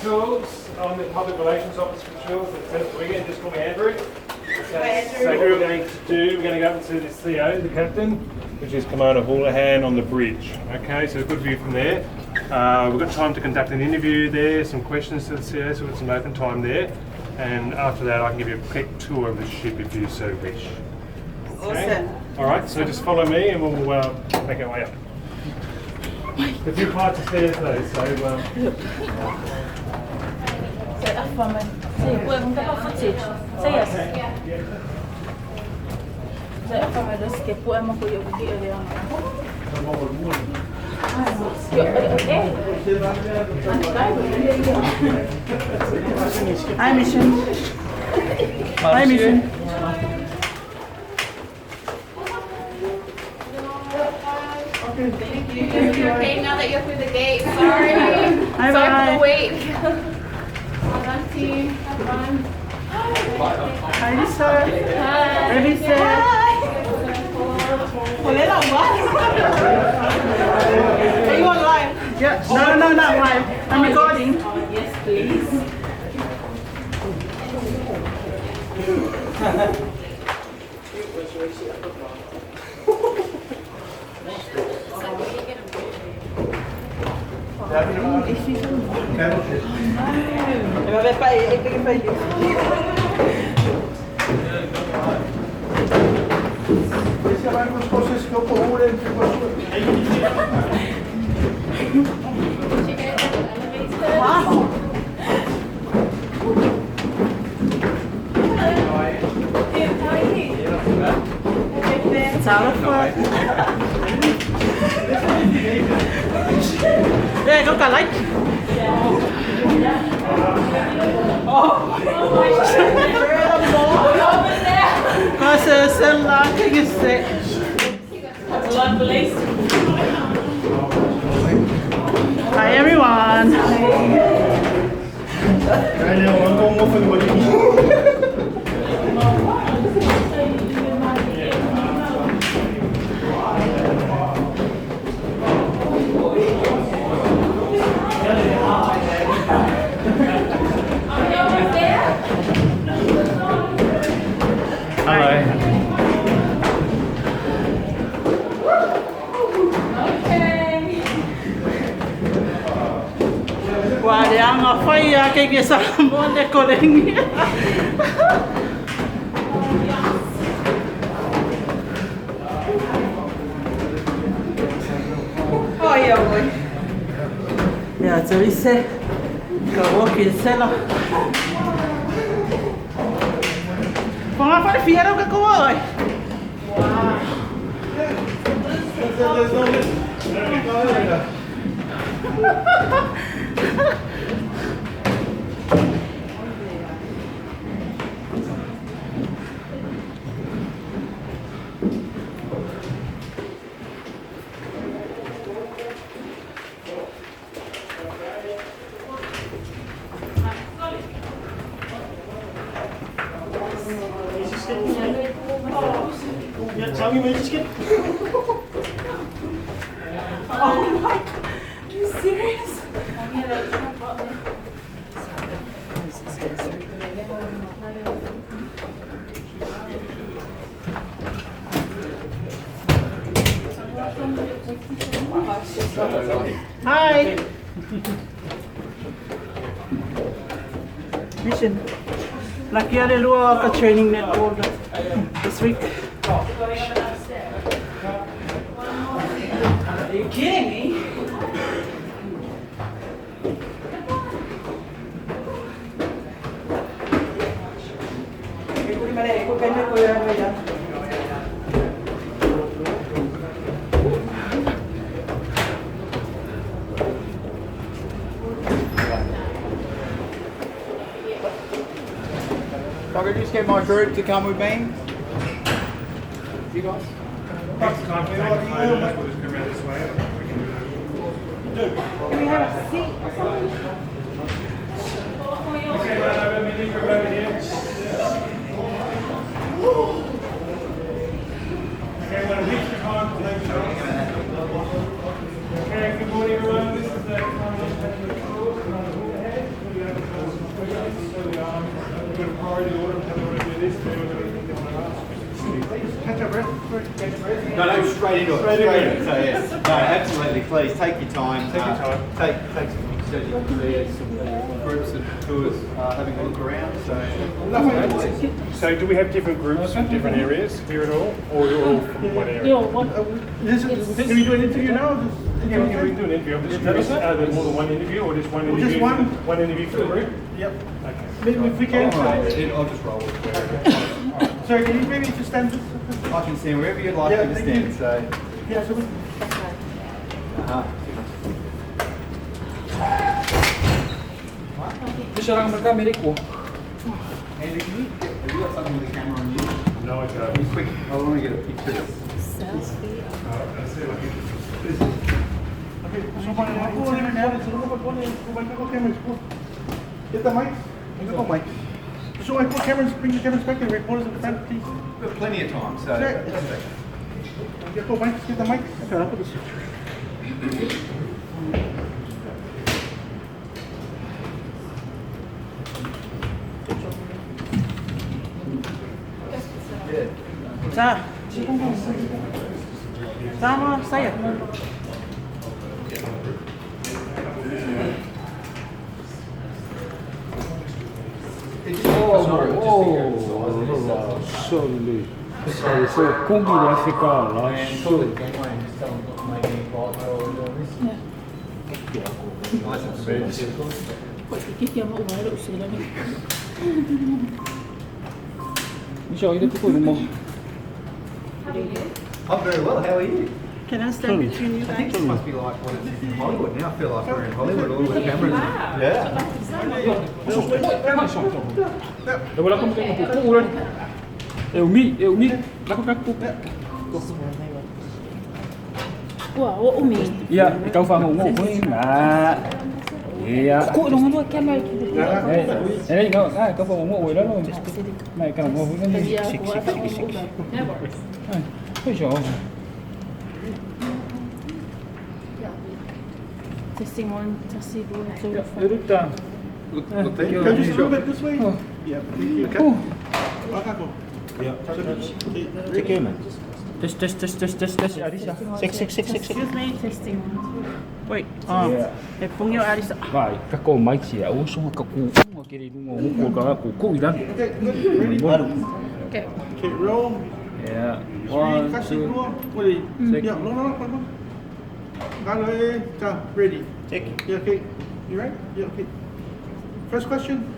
Choules. I'm the Public Relations Officer for Choules at Tennis Wigan. Just call me Andrew. So what we're going to do, we're going to go up to the CO, the captain, which is Commander Houlihan on the bridge. Okay, so a good view from there. We've got time to conduct an interview there, some questions to the CO, so we've got some open time there. And after that, I can give you a quick tour of the ship if you so wish. Okay? Awesome. All right, so just follow me and we'll make our way up. A few flights of stairs though, so... Sì, vuoi un po' footage? Say yes. So if I just skip what I'm going to do there. Hi, Mission. Hi, Mission. Thank you. You're okay now that you're through the gate. Sorry. Bye. Sorry for the wait. Well done, team. Have fun. Hi, Lisa. Hi. Hi, Lisa. Are you on live? Yeah. No, not live. I'm recording. Yes, please. Vabbè, fai che fai lì. Questi l'anno scorso si dopo pure in prima Wow. Ciao, có cả lách. Có xem là cái sẽ. Hi everyone. Guardiamo poi che Samoa le colleghe. Oh, io vuoi. Ja, so ist sie. Karaoke ist sie noch. Vamos para el fiero que como hoy. Tell me when you skip. Oh my, are you serious? Hi. Mission. Lucky I did a training network this week. Are you kidding me? If I could just get my group to come with me. You guys? Next time we take a photo, we'll just come around this way. Can we have a seat or something? Okay, right over, Minnie, come over here. Okay, we're going to reach the time for leg shots. Okay, good morning everyone. This is the Commander Houlihan. already ordered, how they want to do this, they want to ask. Catch your breath. Catch your breath. No, straight into it. Straight into it. So yes, no, absolutely. Please take your time. Take your time. Take some pictures. You can see some groups and tours having a look around. So do we have different groups from different areas here at all, or you're all from one area? Can we do an interview now? Yeah, we can do an interview. I'm just curious, are there more than one interview, or just one interview? Just one. One interview for the group? Yep. Okay. Maybe if we can. I'll just roll it. Sorry, can you maybe just stand? I can stand wherever you'd like me to stand. So. Yeah, so we. Serang mereka milikku. Andy, have you got something with the camera on you? No, I don't. Quick, I want to get a picture of Selfie. I see like Okay, so go cameras. Get the mic. Go mic. So I put cameras, bring the cameras back and reporters at the front, please. We've got plenty of time, so. Get the mic, get the mic. Okay, I'll put this. 자, sama saya. Sorry. So 공기를 했을까? 미샤 이래 듣고 이거 뭐? I'm very well, how are you? Can I stand between you I think guys? this must be like what it is in Hollywood now. I feel like we're in Hollywood all with cameras. Yeah. Wala kang pupulan. Umi. Lakukan po. Wow, what umi? Ya, ikaw fa mo mo ko na. Iya. Ko long do camera ki. Eh, ikaw fa mo mo wala no. Mai ka mo ko ni. Never. Kaya. Testing one, testing two. Iruta. Look there. Can you just move it this way? Yeah. Okay. Take care, man. Test. Arisa. Excuse me. Testing one. Wait. Pungyo Arisa. Vai, kako mai sia. O so ka ku mo kiri mo ko ka ku ilan. Okay, good. Ready? Okay. Okay, roll. Yeah. Ready? 1 Fast 2 Ready? Six. Yeah, no. Ready. Check. Yeah, okay. You right? Yeah, okay. First question.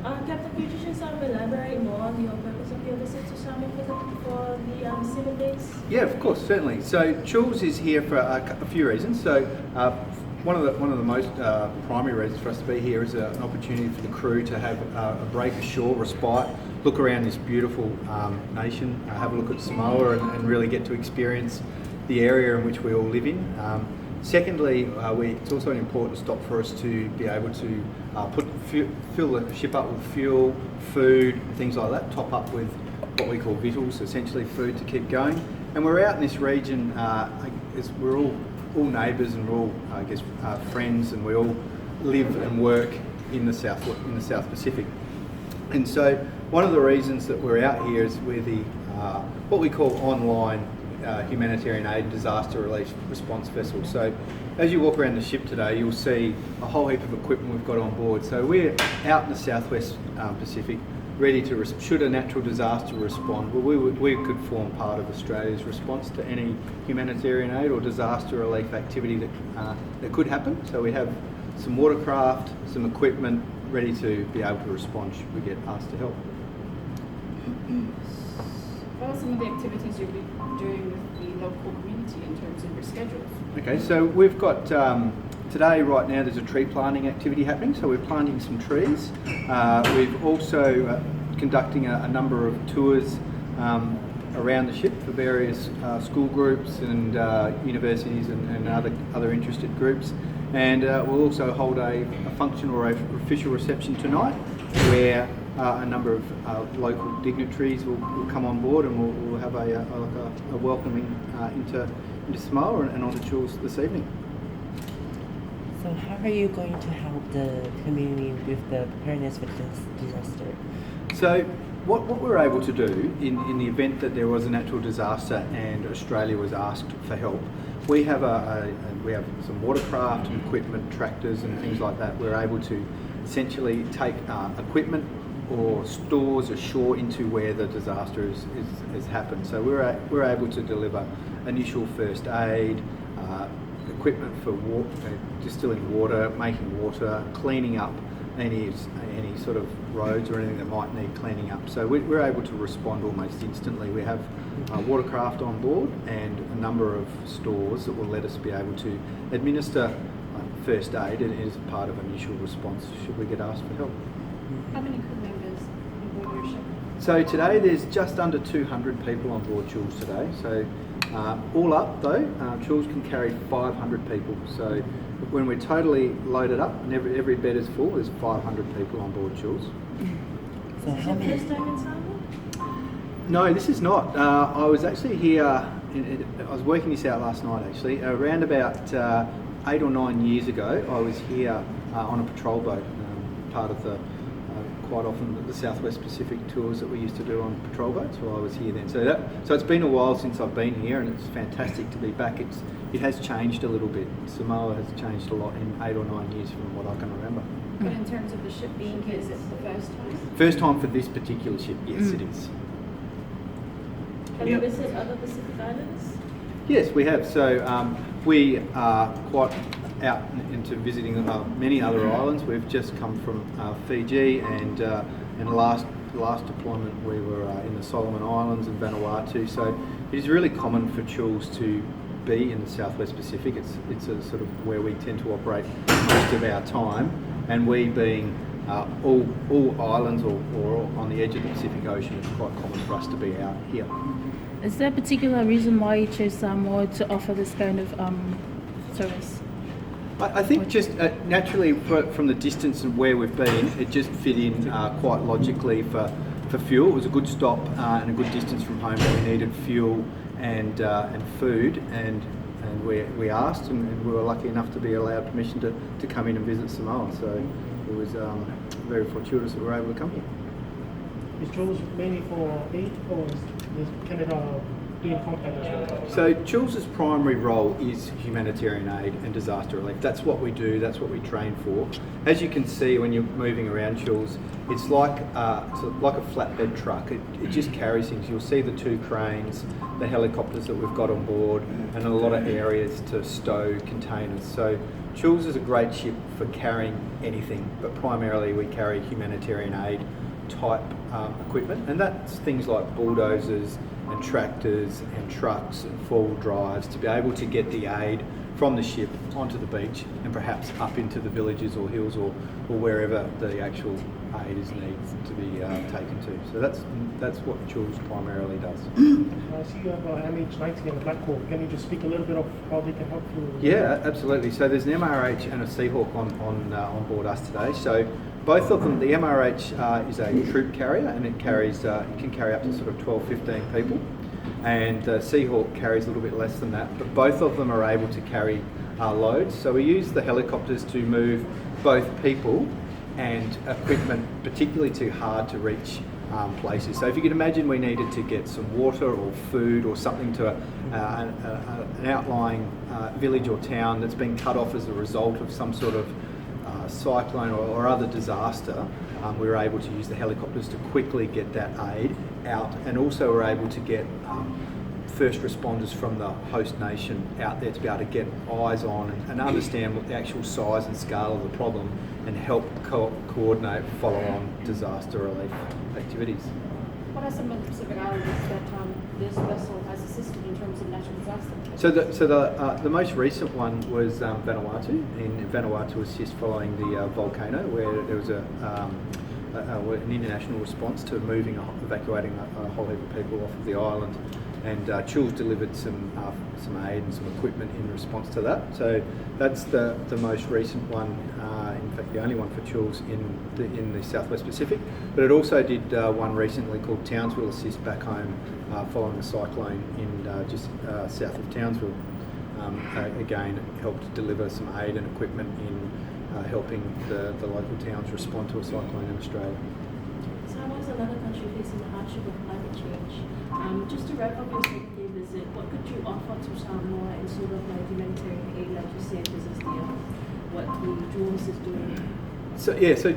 Captain, could you just elaborate more on the purpose of your visit to Samoa for the 7 days? Yeah, of course, certainly. So Choules is here for a few reasons. So one of the most primary reasons for us to be here is an opportunity for the crew to have a break ashore, respite, look around this beautiful nation, have a look at Samoa, and really get to experience the area in which we all live in. Secondly, it's also an important stop for us to be able to fill the ship up with fuel, food, things like that, top up with what we call victuals, essentially food to keep going. And we're out in this region, we're all neighbours and we're all, I guess, friends, and we all live and work in the South Pacific. And so one of the reasons that we're out here is we're the what we call online humanitarian aid disaster relief response vessel. So as you walk around the ship today, you'll see a whole heap of equipment we've got on board. So we're out in the Southwest Pacific, ready to, should a natural disaster respond, well, we could form part of Australia's response to any humanitarian aid or disaster relief activity that could happen. So we have some watercraft, some equipment ready to be able to respond should we get asked to help. What are some of the activities you'll be doing with the local community in terms of your schedules? Okay, so we've got today, right now, there's a tree planting activity happening, so we're planting some trees. We've also conducting a number of tours around the ship for various school groups and universities and other interested groups. And we'll also hold a function or a official reception tonight where a number of local dignitaries will come on board, and we'll have a welcoming into Samoa and onto Choules this evening. So how are you going to help the community with the preparedness for this disaster? So what we're able to do in the event that there was a natural disaster and Australia was asked for help, we have we have some watercraft and equipment, tractors and things like that. We're able to essentially take equipment or stores ashore into where the disaster has happened. So we're able to deliver initial first aid, equipment for distilling water, making water, cleaning up any sort of roads or anything that might need cleaning up. So we're able to respond almost instantly. We have watercraft on board and a number of stores that will let us be able to administer first aid as part of initial response should we get asked for help. How many crew members on board your ship? So today there's just under 200 people on board Choules today. So all up though, Choules can carry 500 people. So when we're totally loaded up and every bed is full, there's 500 people on board Choules. So Is how it many? first time in Samoa? No, this is not. I was actually here, I was working this out last night actually. Around about 8 or 9 years ago, I was here on a patrol boat, part of the quite often the Southwest Pacific tours that we used to do on patrol boats. Well, I was here then. So it's been a while since I've been here, and it's fantastic to be back. It has changed a little bit. Samoa has changed a lot in 8 or 9 years from what I can remember. But in terms of the ship being here, is it the first time? First time for this particular ship, yes, it is. Have you visited other Pacific islands? Yes, we have. So we are quite out into visiting many other islands. We've just come from Fiji, and in the last deployment we were in the Solomon Islands and Vanuatu. So it is really common for Choules to be in the Southwest Pacific. It's a sort of where we tend to operate most of our time, and we being all islands or on the edge of the Pacific Ocean, it's quite common for us to be out here. Is there a particular reason why you chose Samoa to offer this kind of service? I think just naturally from the distance and where we've been, it just fit in quite logically for fuel. It was a good stop and a good distance from home where we needed fuel and food, and we asked, and we were lucky enough to be allowed permission to come in and visit Samoa. So it was very fortuitous that we were able to come here. Is Choules mainly for aid, or is Canada doing contact as well? So Choules' primary role is humanitarian aid and disaster relief. That's what we do, that's what we train for. As you can see when you're moving around Choules, it's like a flatbed truck. It just carries things. You'll see the 2 cranes, the helicopters that we've got on board, and a lot of areas to stow containers. So Choules is a great ship for carrying anything, but primarily we carry humanitarian aid type equipment, and that's things like bulldozers and tractors and trucks and 4-wheel drives to be able to get the aid from the ship onto the beach and perhaps up into the villages or hills or wherever the actual aid is needed to be taken to. So that's what Choules primarily does. I see you have MH90 and a Black Hawk. Can you just speak a little bit of how they can help you? Yeah, absolutely. So there's an MRH and a Seahawk on board us today. So both of them, the MRH is a troop carrier, and it can carry up to sort of 12-15 people, and the Seahawk carries a little bit less than that, but both of them are able to carry loads. So we use the helicopters to move both people and equipment, particularly to hard to reach places. So if you can imagine we needed to get some water or food or something to an outlying village or town that's been cut off as a result of some sort of cyclone or other disaster, we were able to use the helicopters to quickly get that aid out, and also we're able to get first responders from the host nation out there to be able to get eyes on and understand what the actual size and scale of the problem and help coordinate follow-on disaster relief activities. What are some of the Pacific Islands that this vessel has assisted in terms of natural disaster? So the most recent one was Vanuatu. In Vanuatu assist following the volcano, where there was an international response to evacuating a whole heap of people off of the island, and Choules delivered some aid and some equipment in response to that. So that's the most recent one, in fact the only one for Choules in the Southwest Pacific. But it also did one recently called Townsville Assist back home following a cyclone in just south of Townsville. Again, helped deliver some aid and equipment in helping the local towns respond to a cyclone in Australia. Samoa is another country facing the hardship of climate change. Just to wrap up your 7-day visit, what could you offer to Samoa in sort of like humanitarian aid, like you said, this is what the Choules is doing? So yeah, so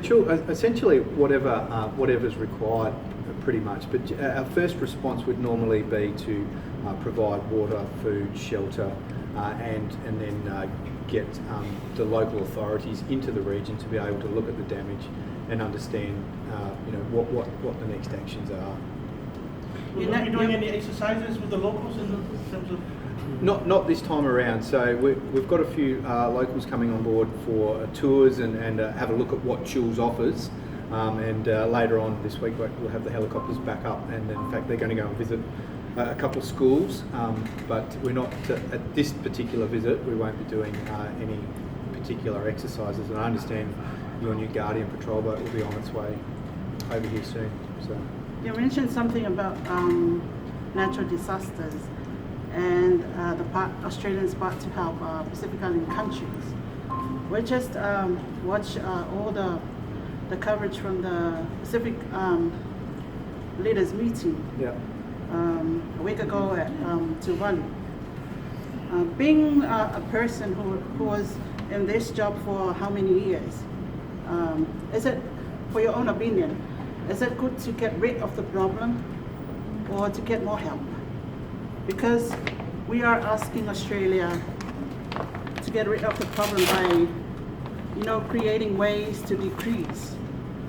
essentially whatever's required, pretty much. But our first response would normally be to provide water, food, shelter, and then get the local authorities into the region to be able to look at the damage and understand, what the next actions are. Will you be doing any exercises with the locals in terms of? Not this time around. So we've got a few locals coming on board for tours and have a look at what Choules offers. And later on this week we'll have the helicopters back up, and in fact they're going to go and visit a couple of schools. But we're not at this particular visit. We won't be doing any particular exercises. And I understand your new Guardian patrol boat will be on its way over here soon. So You mentioned something about natural disasters and Australians part to help specifically in countries. We just watched all the coverage from the Pacific leaders meeting a week ago at Tuvalu. Being a person who was in this job for how many years, is it, for your own opinion, is it good to get rid of the problem or to get more help? Because we are asking Australia to get rid of the problem by, creating ways to decrease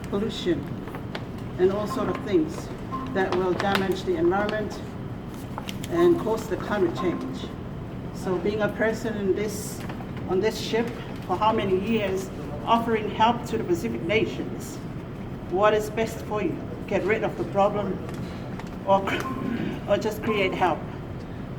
pollution and all sort of things that will damage the environment and cause the climate change. So being a person on this ship for how many years, offering help to the Pacific nations, what is best for you? Get rid of the problem or just create help?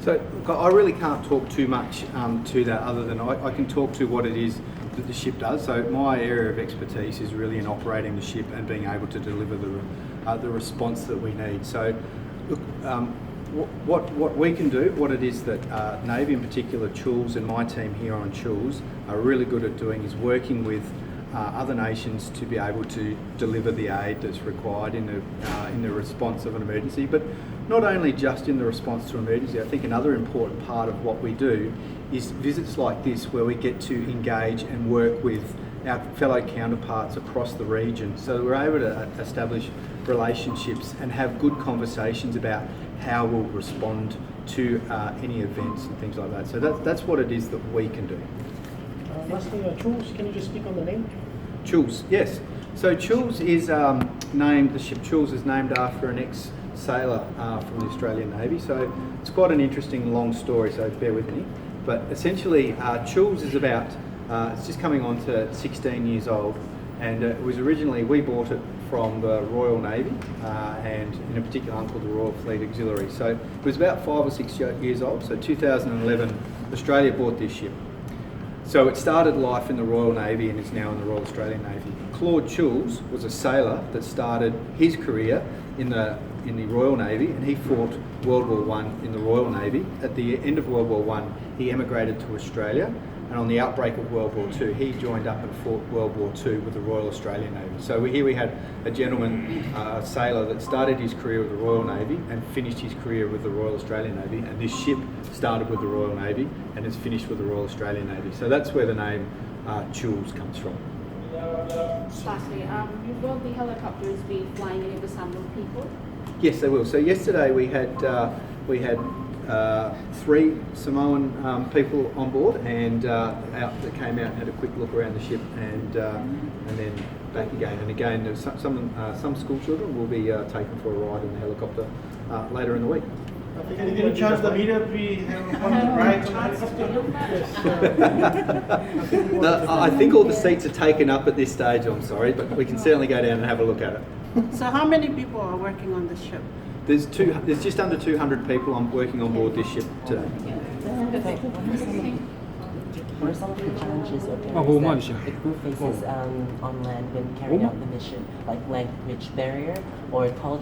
So I really can't talk too much to that, other than I can talk to what it is that the ship does. So my area of expertise is really in operating the ship and being able to deliver the response that we need. So look, what we can do, what it is that Navy in particular, Choules and my team here on Choules are really good at doing is working with other nations to be able to deliver the aid that's required in the response of an emergency. But not only just in the response to emergency, I think another important part of what we do is visits like this where we get to engage and work with our fellow counterparts across the region, so that we're able to establish relationships and have good conversations about how we'll respond to any events and things like that. So that's what it is that we can do. Lastly, Choules, can you just speak on the name? Choules, yes. So Choules is the ship Choules is named after an ex-sailor from the Australian Navy. So it's quite an interesting long story, so bear with me. But essentially, Choules is about, it's just coming on to 16 years old, and it was originally, we bought it from the Royal Navy, and in a particular one called the Royal Fleet Auxiliary. So it was about 5 or 6 years old, so 2011, Australia bought this ship. So it started life in the Royal Navy and is now in the Royal Australian Navy. Claude Choules was a sailor that started his career in the Royal Navy, and he fought World War I in the Royal Navy. At the end of World War I, he emigrated to Australia, and on the outbreak of World War II, he joined up and fought World War II with the Royal Australian Navy. So here we had a gentleman, a sailor, that started his career with the Royal Navy and finished his career with the Royal Australian Navy, and this ship started with the Royal Navy and has finished with the Royal Australian Navy. So that's where the name Choules comes from. Lastly, will the helicopters be flying any of the Samoan people? Yes, they will. So yesterday we had 3 Samoan people on board, and that came out and had a quick look around the ship, and then back again. And again, there's some school children will be taken for a ride in the helicopter later in the week. Any chance the media be on the right? No, I think all the seats are taken up at this stage. I'm sorry, but we can certainly go down and have a look at it. So how many people are working on this ship? There's just under 200 people working on board this ship today. What are some of the challenges or barriers that the crew faces on land when carrying out the mission, like language barrier or culture?